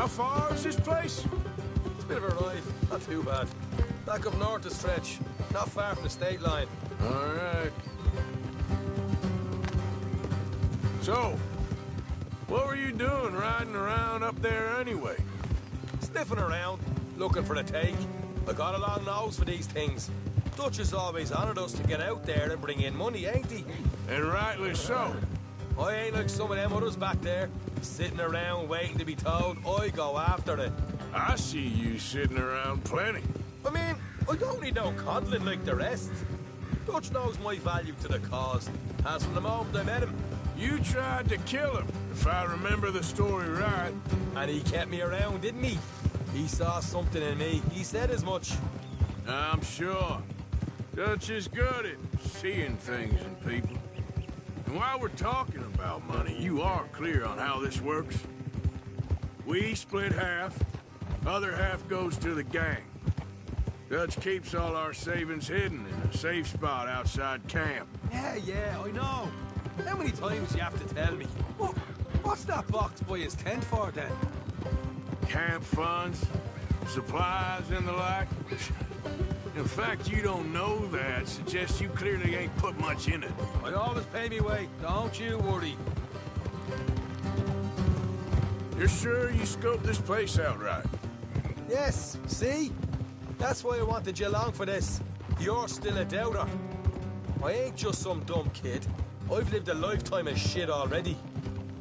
How far is this place? It's a bit of a ride, not too bad. Back up north a stretch, not far from the state line. All right. So, what were you doing riding around up there anyway? Sniffing around, looking for the take. I got a long nose for these things. Dutch has always honoured us to get out there and bring in money, ain't he? And rightly so. I ain't like some of them others back there, sitting around waiting to be told. I go after it. I see you sitting around plenty. I mean, I don't need no coddling like the rest. Dutch knows my value to the cause, as from the moment I met him. You tried to kill him, if I remember the story right. And he kept me around, didn't he? He saw something in me. He said as much. I'm sure. Dutch is good at seeing things in people. And while we're talking about money, you are clear on how this works? We split half, other half goes to the gang. Dutch keeps all our savings hidden in a safe spot outside camp. Yeah, I know. How many times do you have to tell me? What's that box by his tent for, then? Camp funds, supplies, and the like. In fact, you don't know that suggests you clearly ain't put much in it. I always pay me way, don't you worry. You're sure you scoped this place out right? Yes, see? That's why I wanted you along for this. You're still a doubter. I ain't just some dumb kid. I've lived a lifetime of shit already.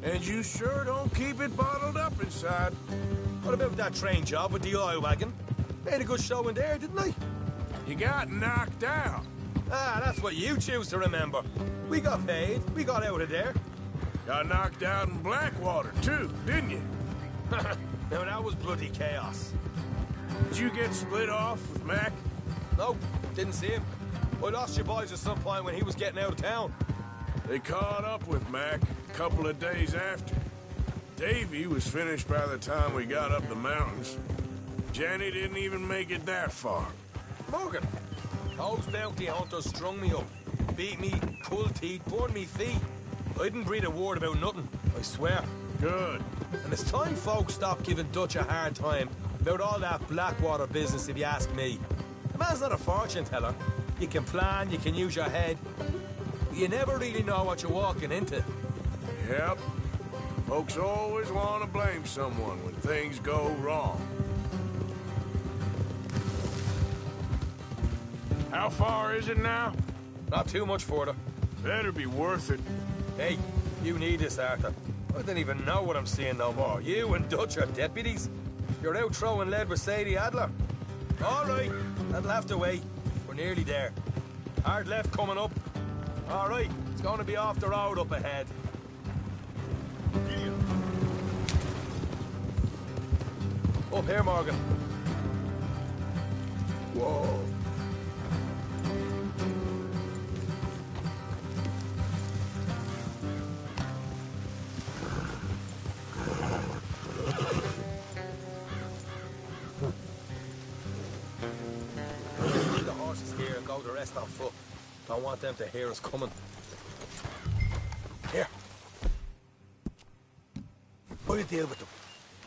And you sure don't keep it bottled up inside. What about that train job with the oil wagon? Made a good show in there, didn't I? You got knocked out. Ah, that's what you choose to remember. We got paid. We got out of there. Got knocked out in Blackwater, too, didn't you? Now, that was bloody chaos. Did you get split off with Mac? No, didn't see him. I lost your boys at some point when he was getting out of town. They caught up with Mac a couple of days after. Davy was finished by the time we got up the mountains. Jenny didn't even make it that far. Morgan, those bounty hunters strung me up, beat me, pulled teeth, burned me feet. I didn't breathe a word about nothing, I swear. Good. And it's time folks stopped giving Dutch a hard time about all that Blackwater business, if you ask me. The man's not a fortune teller. You can plan, you can use your head. But you never really know what you're walking into. Yep. Folks always want to blame someone when things go wrong. How far is it now? Not too much further. Better be worth it. Hey, you need this, Arthur. I don't even know what I'm seeing no more. You and Dutch are deputies. You're out throwing lead with Sadie Adler. All right, that'll have to wait. We're nearly there. Hard left coming up. All right, it's going to be off the road up ahead. Up here, Morgan. Whoa. Leave the horses here and go the rest on foot. Don't want them to hear us coming. Here. I'll deal with them.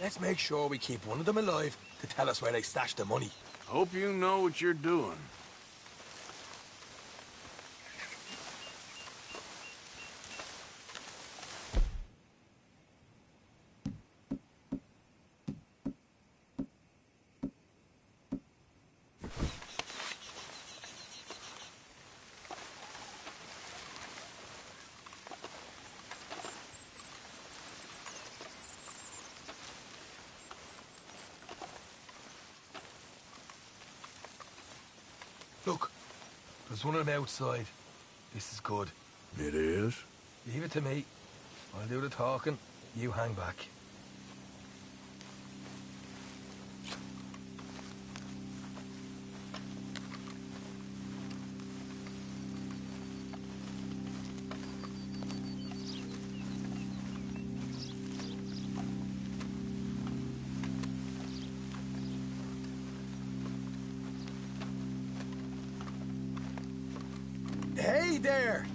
Let's make sure we keep one of them alive to tell us where they stashed the money. Hope you know what you're doing. Look, there's one on the outside. This is good. It is? Leave it to me. I'll do the talking. You hang back. Hey there!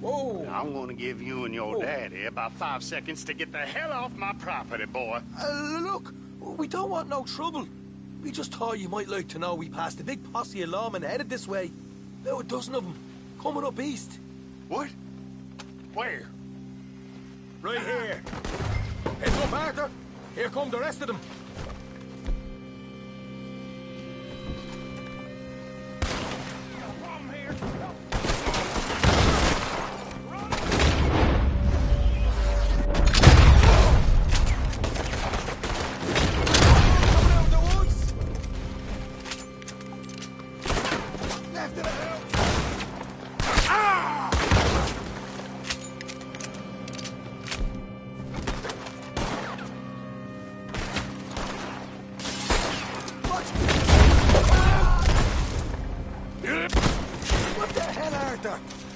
Whoa! I'm gonna give you and your daddy about 5 seconds to get the hell off my property, boy. Look, we don't want no trouble. We just thought you might like to know we passed a big posse of lawmen headed this way. About a dozen of them, coming up east. What? Where? Right here. Heads up, Arthur. Here come the rest of them.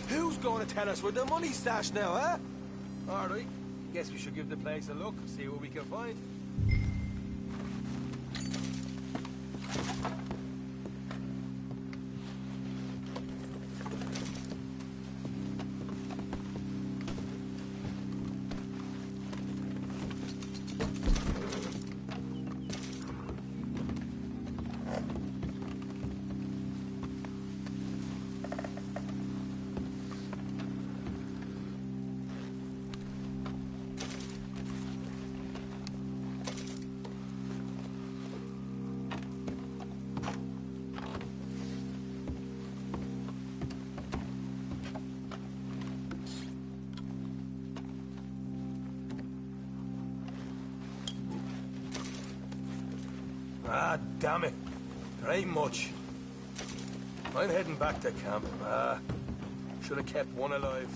Who's going to tell us where the money's stashed now, huh? All right. Guess we should give the place a look, see what we can find. Ah, damn it. There ain't much. I'm heading back to camp. Should have kept one alive.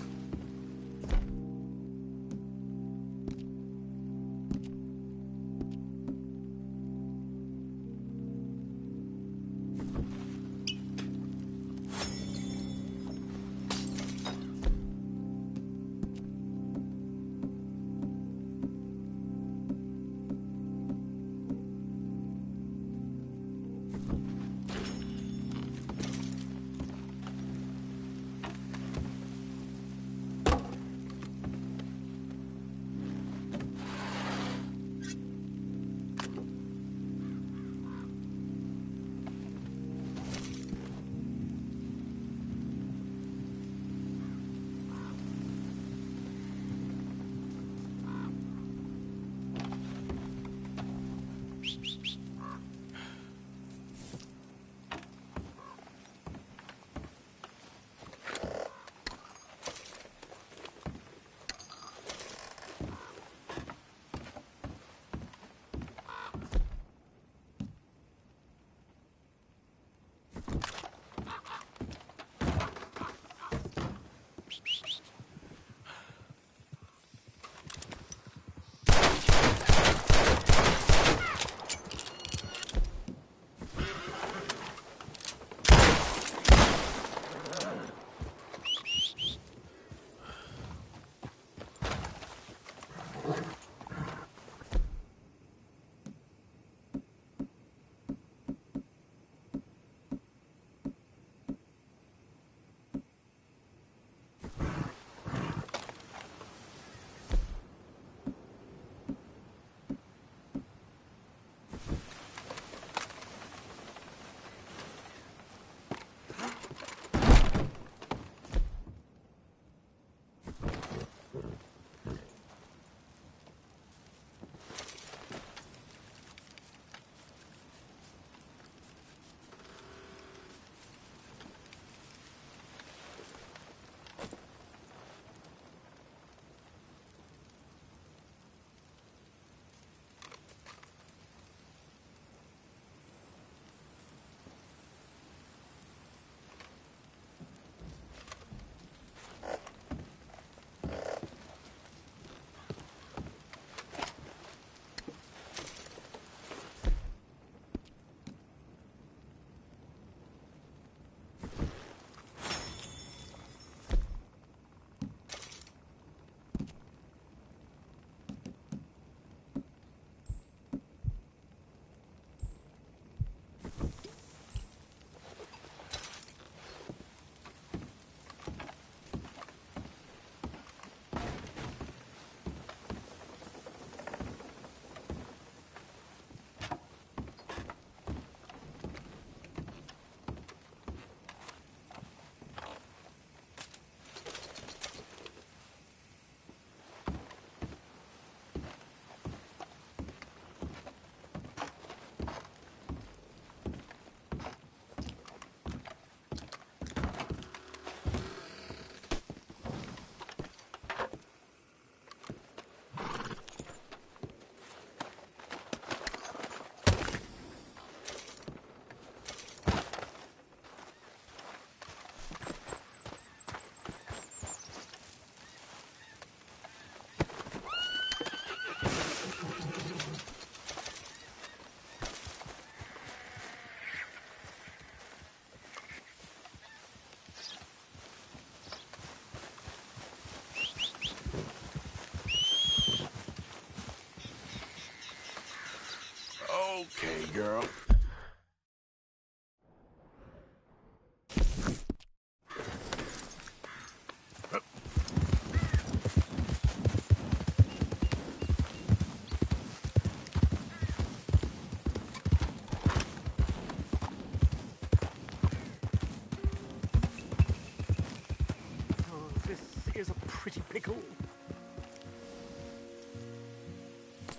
pickle.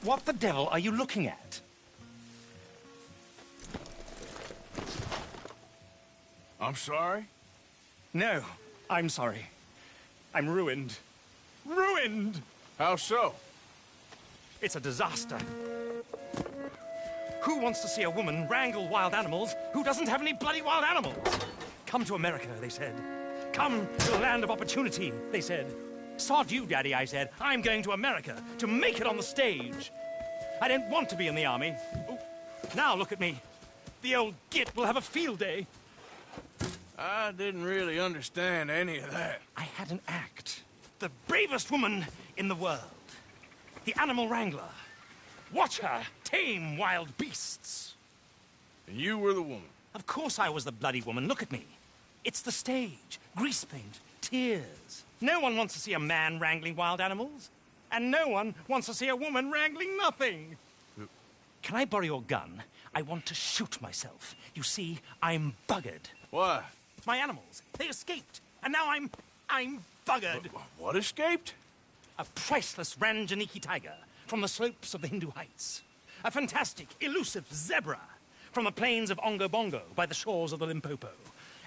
What the devil are you looking at? I'm sorry? No, I'm sorry. I'm ruined. Ruined! How so? It's a disaster. Who wants to see a woman wrangle wild animals who doesn't have any bloody wild animals? Come to America, they said. Come to the land of opportunity, they said. Sod you, Daddy, I said. I'm going to America to make it on the stage. I don't want to be in the army. Ooh, now look at me. The old git will have a field day. I didn't really understand any of that. I had an act. The bravest woman in the world. The animal wrangler. Watch her tame wild beasts. And you were the woman. Of course I was the bloody woman. Look at me. It's the stage. Grease paint. Tears. No one wants to see a man wrangling wild animals. And no one wants to see a woman wrangling nothing. Can I borrow your gun? I want to shoot myself. You see, I'm buggered. Why? My animals, they escaped. And now I'm buggered. What escaped? A priceless Ranjaniki tiger from the slopes of the Hindu Heights. A fantastic, elusive zebra from the plains of Ongo Bongo by the shores of the Limpopo.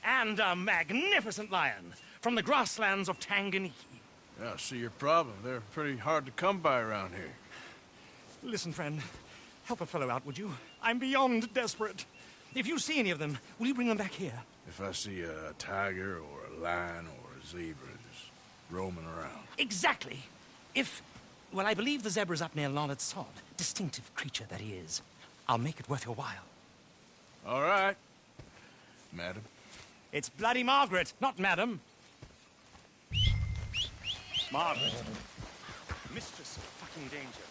And a magnificent lion from the grasslands of Tanganyika. Yeah, I see your problem. They're pretty hard to come by around here. Listen, friend, help a fellow out, would you? I'm beyond desperate. If you see any of them, will you bring them back here? If I see a tiger or a lion or a zebra just roaming around. Exactly. Well, I believe the zebra's up near Larned Sod. Distinctive creature that he is. I'll make it worth your while. All right, madam. It's bloody Margaret, not madam. Margaret. Mistress of fucking danger.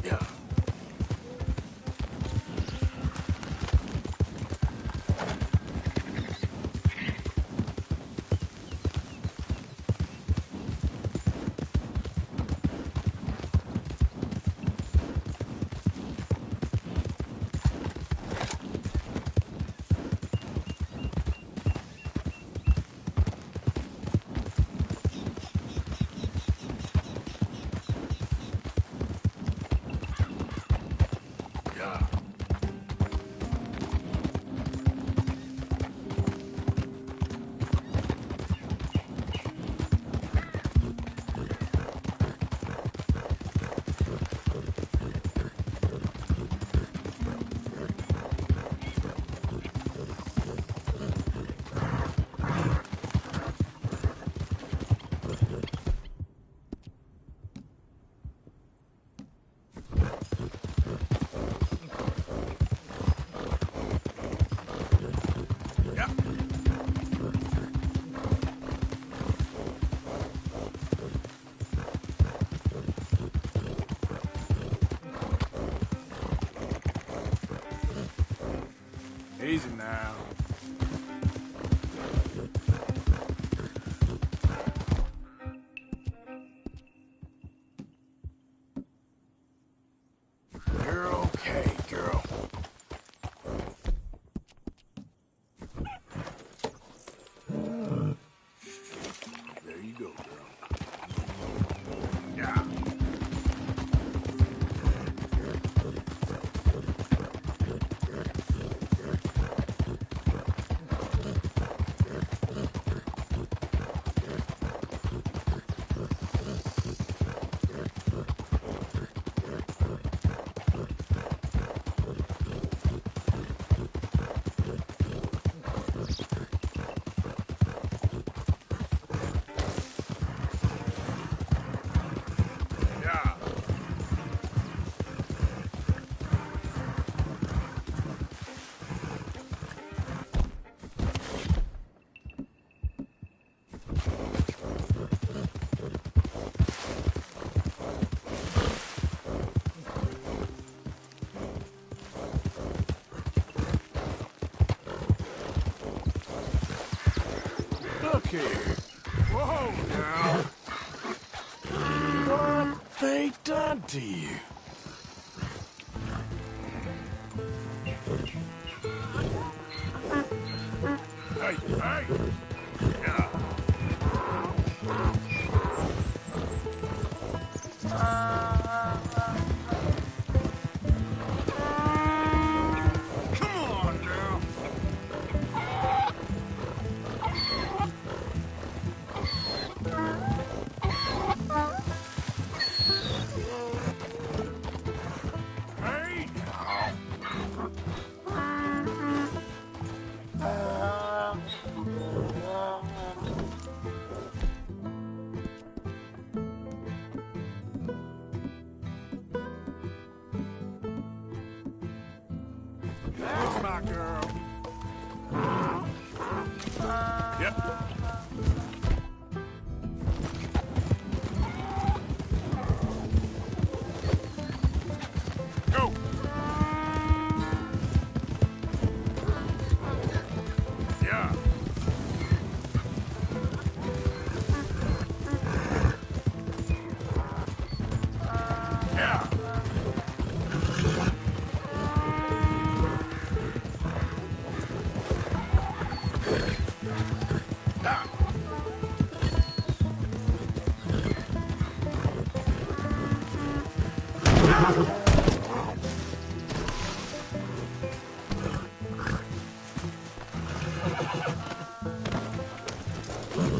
Yeah. Easy now. You're okay, girl. There you go, girl. Yeah. care. Whoa, now. What they done to you? Hey, hey! Yeah. Come on now. Hey That's my girl. Yep. Go. Yeah. Yeah. Ah.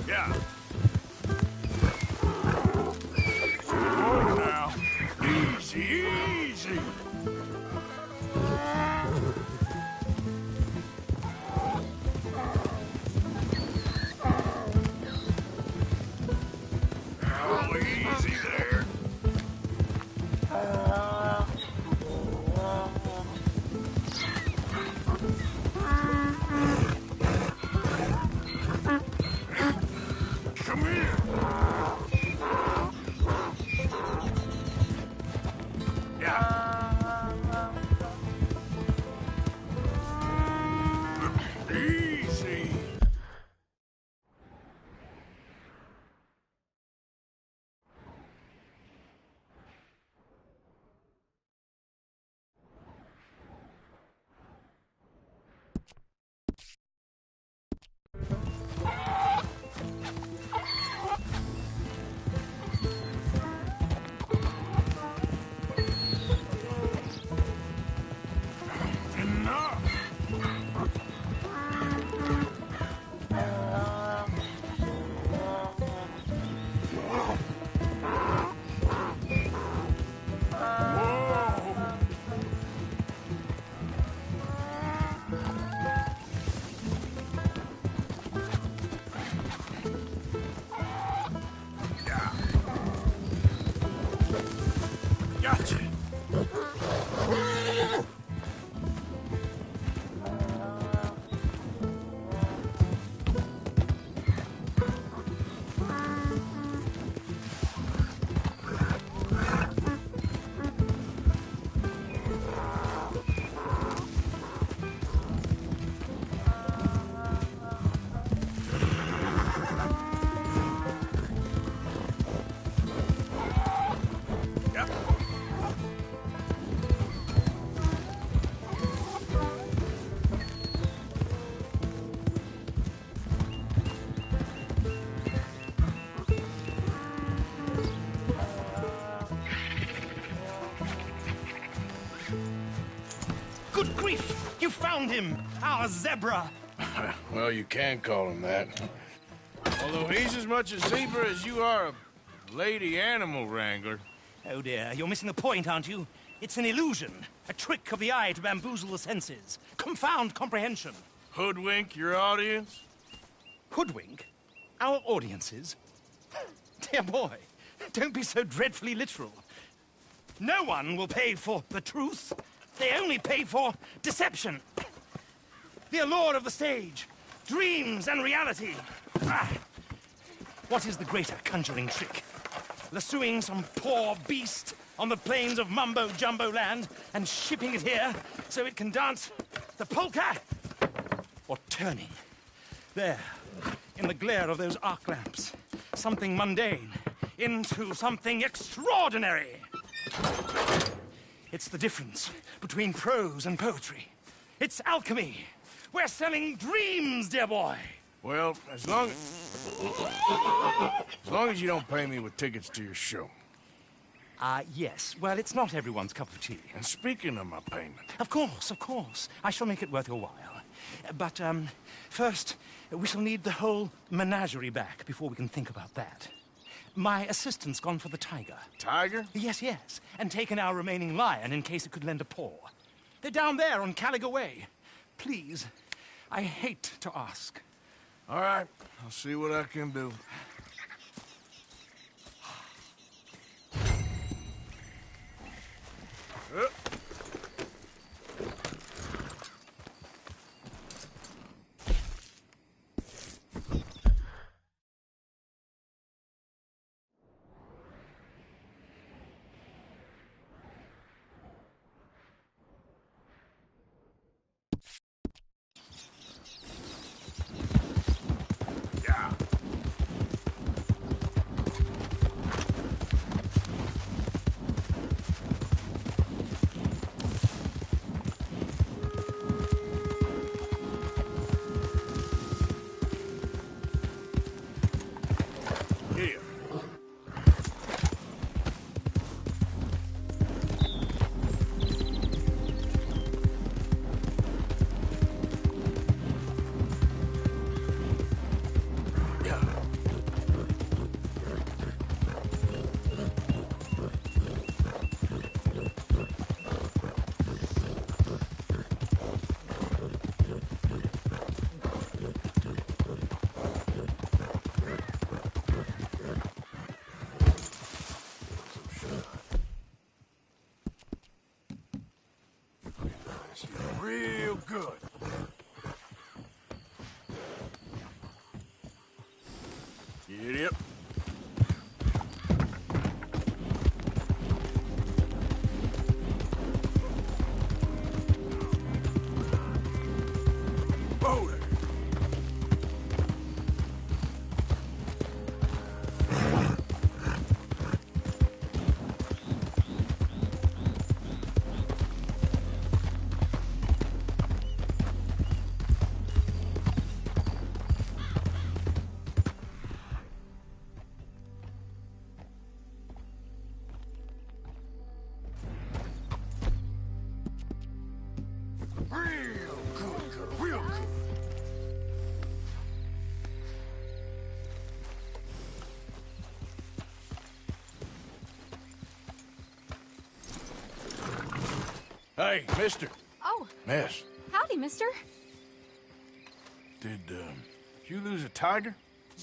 Yeah. Whoa now. Easy, easy. Oh, easy there. Come here. Yeah. Easy. Enough. Whoa. Yeah. Gotcha. Yep. Good grief! You found him! Our zebra! Well, you can call him that. Although he's as much a zebra as you are a lady animal wrangler. Oh dear, you're missing the point, aren't you? It's an illusion. A trick of the eye to bamboozle the senses. Confound comprehension. Hoodwink your audience? Hoodwink? Our audiences? Dear boy, don't be so dreadfully literal. No one will pay for the truth. They only pay for deception. The allure of the stage. Dreams and reality. Ah. What is the greater conjuring trick? Lassoing some poor beast on the plains of mumbo-jumbo land and shipping it here so it can dance the polka? Or turning there in the glare of those arc lamps. Something mundane into something extraordinary. It's the difference between prose and poetry. It's alchemy. We're selling dreams, dear boy. Well, as long as you don't pay me with tickets to your show. Yes. Well, it's not everyone's cup of tea. And speaking of my payment... Of course. I shall make it worth your while. But, first, we shall need the whole menagerie back before we can think about that. My assistant's gone for the tiger. Tiger? Yes. And taken our remaining lion in case it could lend a paw. They're down there on Caliga Way. Please, I hate to ask. All right, I'll see what I can do. Real good. Get up. Whoa there. Real good. Hey, mister. Oh. Miss. Howdy, mister. Did you lose a tiger?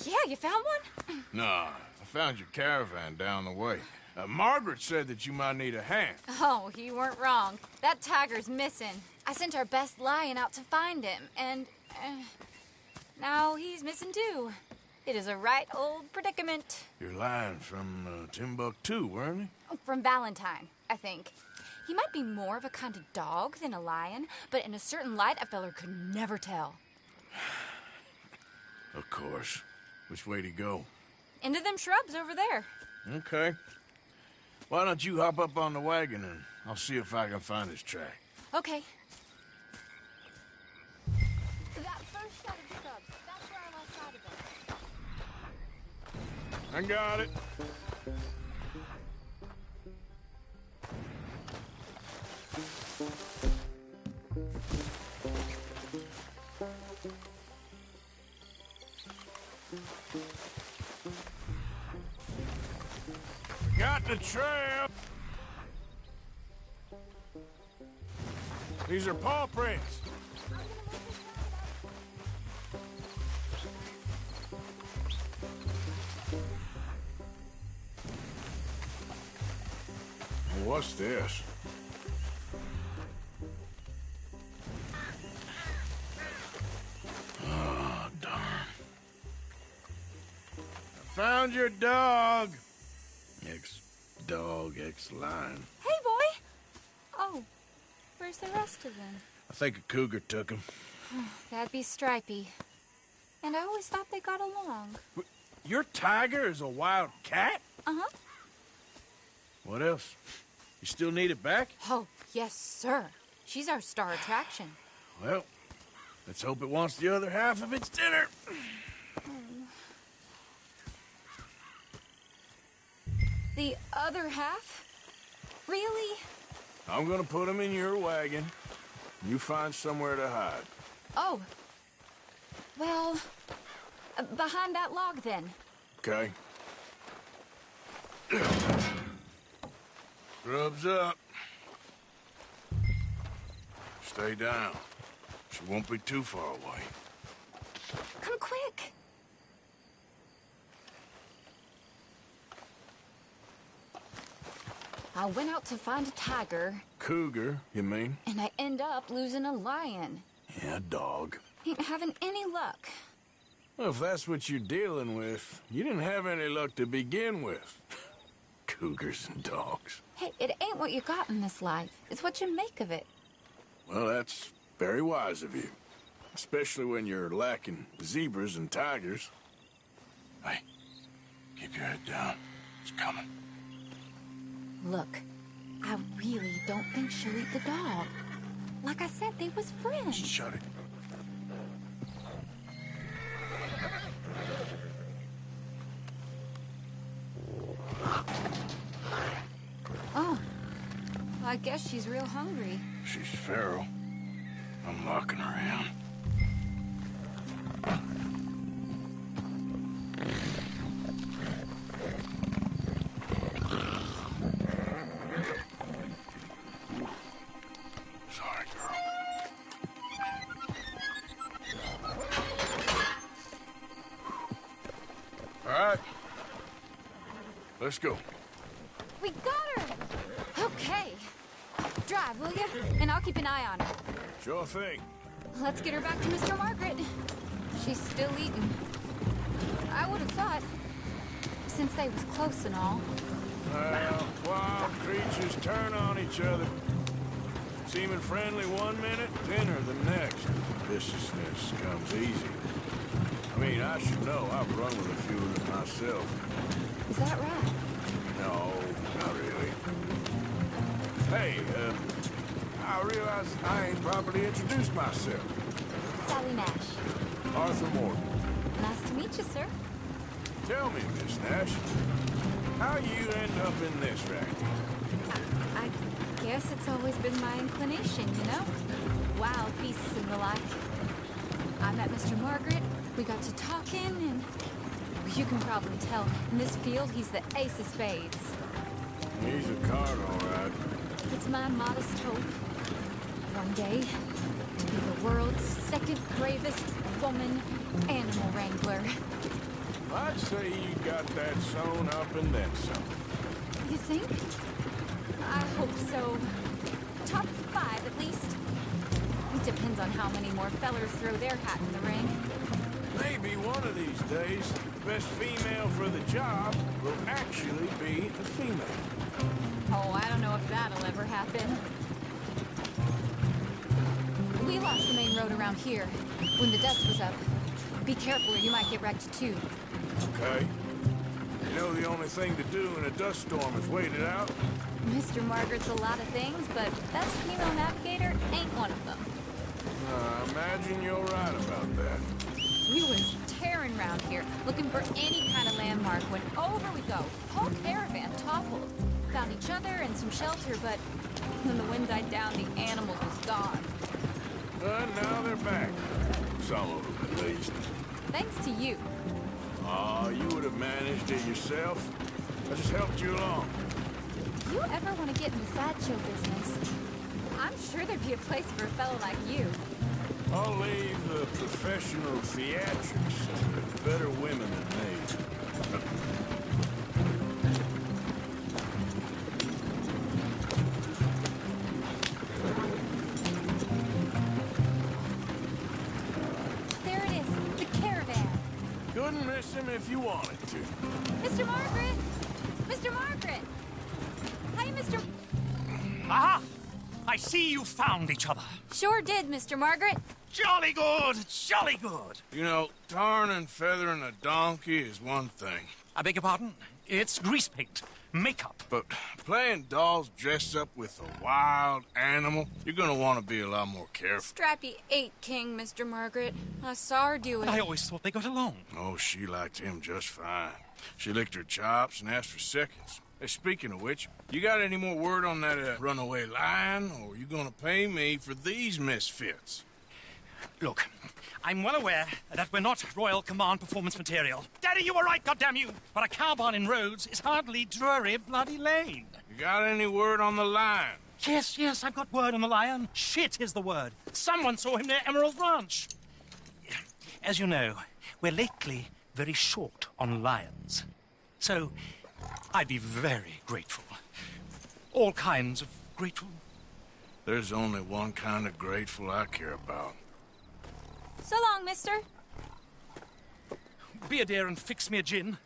Yeah, you found one? Nah, I found your caravan down the way. Margaret said that you might need a hand. Oh, you weren't wrong. That tiger's missing. I sent our best lion out to find him, and now he's missing too. It is a right old predicament. Your lion from Timbuktu, weren't he? From Valentine, I think. He might be more of a kind of dog than a lion, but in a certain light, a feller could never tell. Of course. Which way to go? Into them shrubs over there. Okay. Why don't you hop up on the wagon and I'll see if I can find his track. Okay. That first set of shrubs, that's where I lost sight of them. I got it. Got the trail. These are paw prints. What's this? Oh, darn. I found your dog. Ex-dog, ex-lion. Hey, boy! Oh, where's the rest of them? I think a cougar took him. That'd be Stripey. And I always thought they got along. Your tiger is a wild cat? Uh-huh. What else? You still need it back? Oh, yes, sir. She's our star attraction. Well, let's hope it wants the other half of its dinner. The other half? Really? I'm gonna put him in your wagon. You find somewhere to hide. Oh. Well, behind that log, then. Okay. Grub's up. Stay down. She won't be too far away. Come quick. I went out to find a tiger, Cougar, you mean? and I end up losing a lion. Yeah, dog. Ain't having any luck. Well, if that's what you're dealing with, you didn't have any luck to begin with. Cougars and dogs. Hey, it ain't what you got in this life. It's what you make of it. Well, that's very wise of you. Especially when you're lacking zebras and tigers. Hey, keep your head down. It's coming. Look, I really don't think she'll eat the dog. Like I said, they was friends. Shut it. Oh, I guess she's real hungry. She's feral. I'm locking her in. Sorry, girl. All right. Let's go. We got her! Okay. Drive, will you? And I'll keep an eye on her. Sure thing. Let's get her back to Mr. Margaret. She's still eating. I would have thought, since they was close and all. Well, wild creatures turn on each other. Seeming friendly one minute, dinner the next. Viciousness comes easy. I mean, I should know. I've run with a few of them myself. Is that right? No, not really. Hey, I realize I ain't properly introduced myself. Sally Nash. Arthur Morgan. Nice to meet you, sir. Tell me, Miss Nash, how you end up in this racket? I guess it's always been my inclination, you know? Wild beasts and the like. I met Mr. Margaret, we got to talking, and you can probably tell, in this field, he's the ace of spades. He's a card, all right. It's my modest hope, one day, to be the world's second bravest woman animal wrangler. I'd say you got that sewn up and then some. You think? I hope so. Top 5, at least. It depends on how many more fellers throw their hat in the ring. Maybe one of these days, the best female for the job will actually be a female. Oh, I don't know if that'll ever happen. We lost the main road around here when the dust was up. Be careful or you might get wrecked too. Okay. You know the only thing to do in a dust storm is wait it out? Mr. Margaret's a lot of things, but best female navigator ain't one of them. I imagine you're right about that. We was tearing around here, looking for any kind of landmark when over we go. Whole caravan toppled. Found each other and some shelter, but when the wind died down, the animals was gone. And now they're back. Some of them, at least. Thanks to you. Oh, you would have managed it yourself. I just helped you along. If you ever want to get in the sideshow business, I'm sure there'd be a place for a fellow like you. I'll leave the professional theatrics to better women than me. There it is, the caravan. Couldn't miss him if you wanted to. Mr. Margaret! Mr. Margaret! Hi, Mr. Aha! I see you found each other. Sure did, Mr. Margaret. Jolly good, jolly good. You know, tarring and feathering a donkey is one thing. I beg your pardon? It's grease paint, makeup. But playing dolls dressed up with a wild animal, you're gonna want to be a lot more careful. Strappy ate King, Mr. Margaret. I saw her do it. I always thought they got along. Oh, she liked him just fine. She licked her chops and asked for seconds. Hey, speaking of which, you got any more word on that runaway lion, or are you gonna pay me for these misfits? Look, I'm well aware that we're not Royal Command performance material. Daddy, you were right, goddamn you! But a cow barn in Rhodes is hardly Drury Bloody Lane. You got any word on the lion? Yes, I've got word on the lion. Shit is the word. Someone saw him near Emerald Ranch. As you know, we're lately very short on lions. So, I'd be very grateful. All kinds of grateful. There's only one kind of grateful I care about. So long, mister. Be a dear and fix me a gin.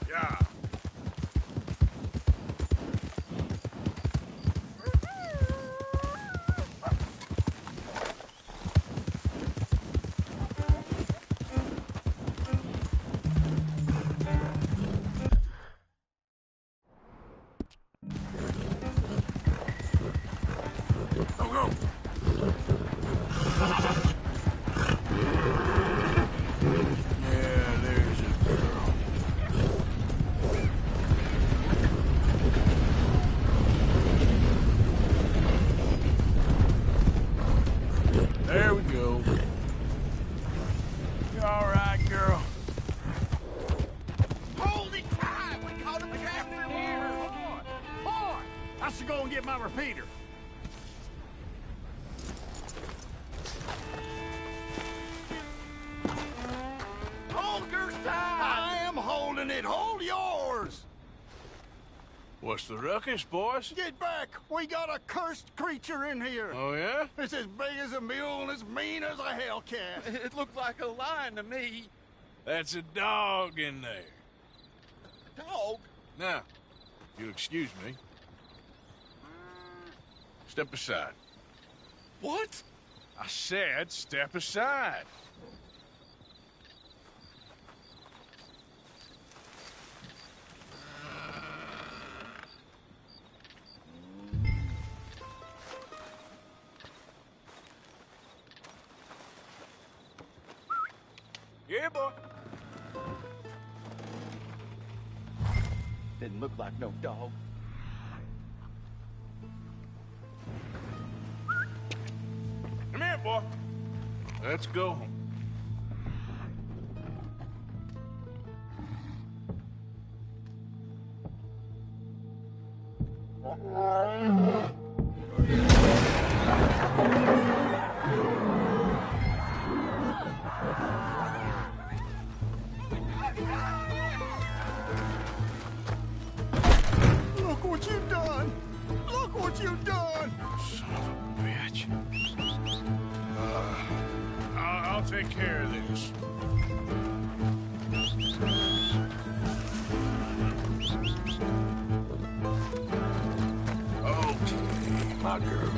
Yeah. Go, go. Yeah, there's a girl. There we go. You all right, girl? Hold it tight! We caught him happening here! Boy! I should go and get my repeater. Hold your side! I am holding it! Hold yours! What's the ruckus, boys? Get back! We got a cursed creature in here! Oh, yeah? It's as big as a mule and as mean as a hellcat. It looked like a lion to me. That's a dog in there. Dog? Now, if you'll excuse me. Step aside. What? I said step aside. Yeah, boy. Didn't look like no dog. Come here, boy. Let's go home. Look what you've done! Look what you've done! Son of a bitch. I'll take care of this. Okay, my girl.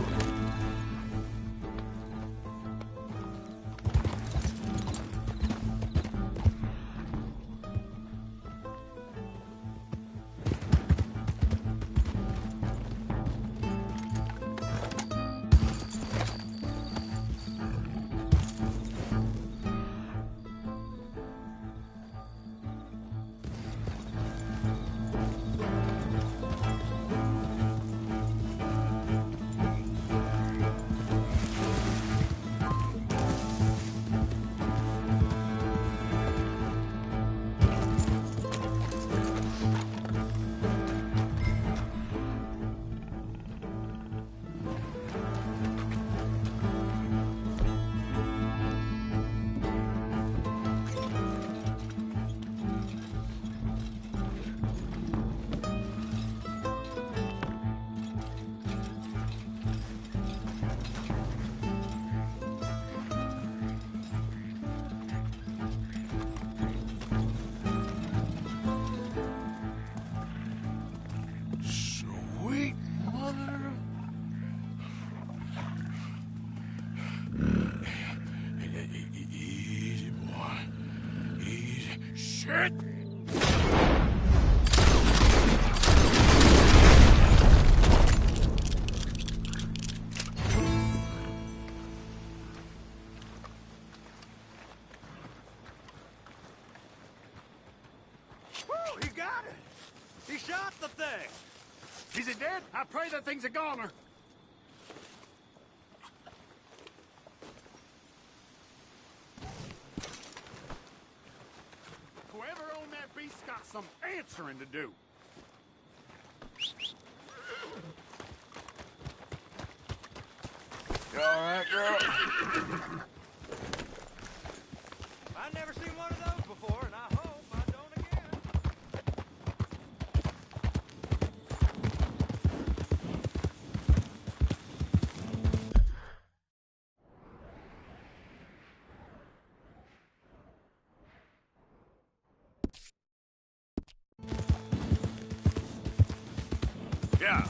Shit! Woo, he got it! He shot the thing! Is it dead? I pray that thing's a goner. Whoever owned that beast's got some answering to do. You all right, girl? I've never seen one of those before, and I hope I don't again. Yeah.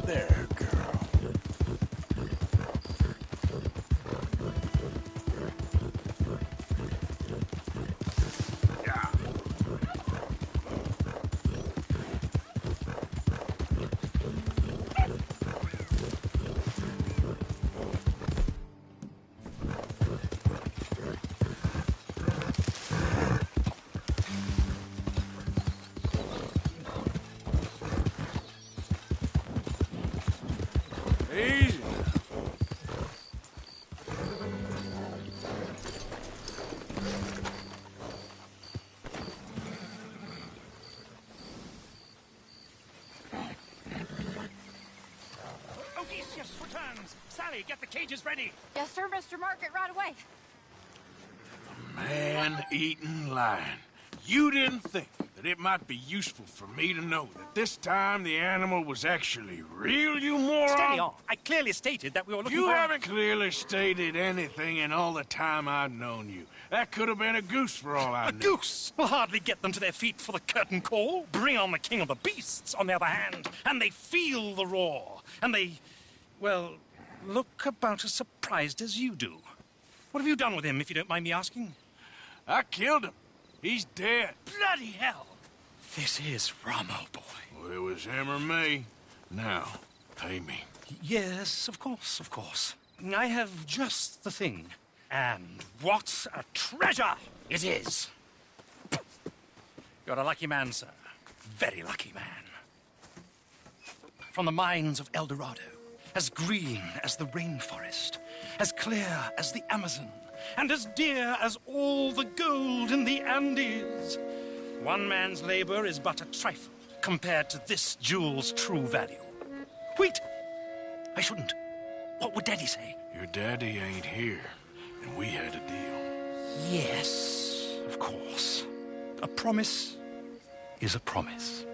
There, girl. Yeah. Easy. Odysseus returns! Sally, get the cages ready! Yes, sir, Mr. Margaret, right away. Man-eating lion. You didn't think that it might be useful for me to know that this time the animal was actually real, you moron? Steady on. I clearly stated that we were looking You for... haven't clearly stated anything in all the time I've known you. That could have been a goose for all I A knew. goose will hardly get them to their feet for the curtain call. Bring on the king of the beasts, on the other hand, and they feel the roar. And they, well, look about as surprised as you do. What have you done with him, if you don't mind me asking? I killed him. He's dead. Bloody hell! This is Ramo, boy. Well, it was him or me. Now, pay me. Yes, of course, of course. I have just the thing. And what a treasure it is! You're a lucky man, sir. Very lucky man. From the mines of El Dorado, as green as the rainforest, as clear as the Amazon, and as dear as all the gold in the Andes. One man's labor is but a trifle compared to this jewel's true value. Wait! I shouldn't. What would Daddy say? Your daddy ain't here, and we had a deal. Yes, of course. A promise is a promise.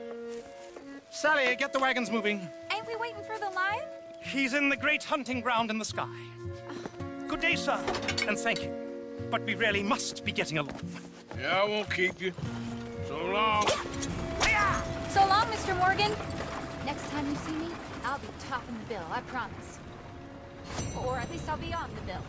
Sally, get the wagons moving. Ain't we waiting for the lion? He's in the great hunting ground in the sky. Good day, sir, and thank you. But we really must be getting along. Yeah, I won't keep you. So long. So long, Mr. Morgan. Next time you see me, I'll be topping the bill, I promise. Or at least I'll be on the bill.